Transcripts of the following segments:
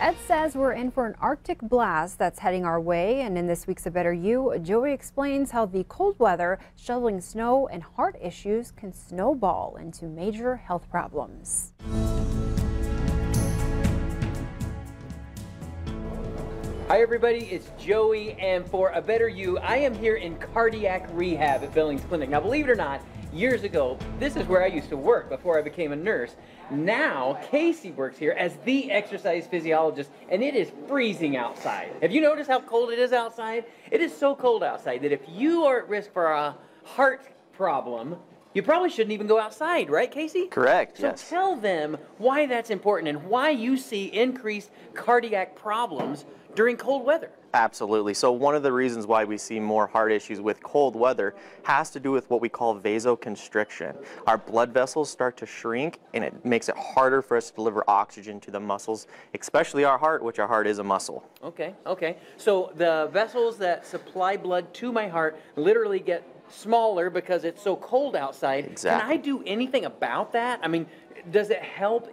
Ed says we're in for an Arctic blast that's heading our way, and in this week's A Better You, Joey explains how the cold weather, shoveling snow, and heart issues can snowball into major health problems. Hi everybody, it's Joey, and for A Better You, I am here in cardiac rehab at Billings Clinic. Now believe it or not, years ago, this is where I used to work before I became a nurse. Now, Casey works here as the exercise physiologist, and it is freezing outside. Have you noticed how cold it is outside? It is so cold outside that if you are at risk for a heart problem, you probably shouldn't even go outside, right, Casey? Correct, so yes. So tell them why that's important and why you see increased cardiac problems during cold weather. Absolutely. So one of the reasons why we see more heart issues with cold weather has to do with what we call vasoconstriction. Our blood vessels start to shrink, and it makes it harder for us to deliver oxygen to the muscles, especially our heart, which our heart is a muscle. Okay. So the vessels that supply blood to my heart literally get smaller because it's so cold outside. Exactly. Can I do anything about that? I mean, does it help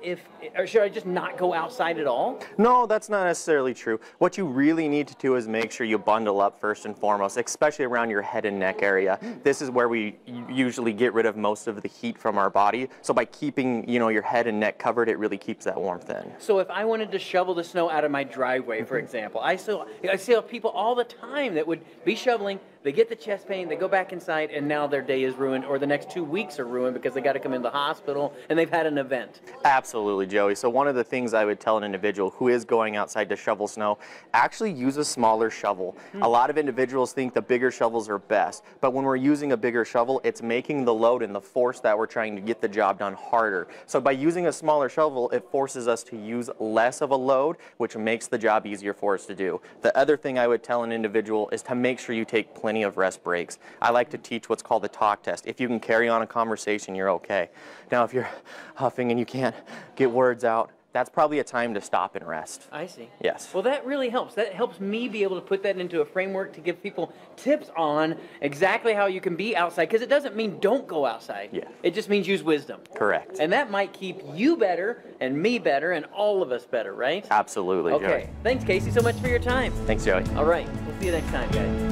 or should I just not go outside at all? No, that's not necessarily true. What you really need to do is make sure you bundle up first and foremost, especially around your head and neck area. This is where we usually get rid of most of the heat from our body. So by keeping, your head and neck covered, it really keeps that warmth in. So if I wanted to shovel the snow out of my driveway, for example, I see people all the time that would be shoveling. They get the chest pain, they go back inside, and now their day is ruined, or the next 2 weeks are ruined because they got to come into the hospital and they've had an event. Absolutely, Joey. So one of the things I would tell an individual who is going outside to shovel snow, actually use a smaller shovel. A lot of individuals think the bigger shovels are best, but when we're using a bigger shovel, it's making the load and the force that we're trying to get the job done harder. So by using a smaller shovel, it forces us to use less of a load, which makes the job easier for us to do. The other thing I would tell an individual is to make sure you take plenty of rest breaks. I like to teach what's called the talk test. If you can carry on a conversation, you're okay. Now, if you're huffing and you can't get words out, that's probably a time to stop and rest. I see. Yes. Well, that really helps. That helps me be able to put that into a framework to give people tips on exactly how you can be outside, because it doesn't mean don't go outside. Yeah. It just means use wisdom. Correct. And that might keep you better and me better and all of us better, right? Absolutely, Okay. Joey. Thanks, Casey, so much for your time. Thanks, Joey. All right. We'll see you next time, guys.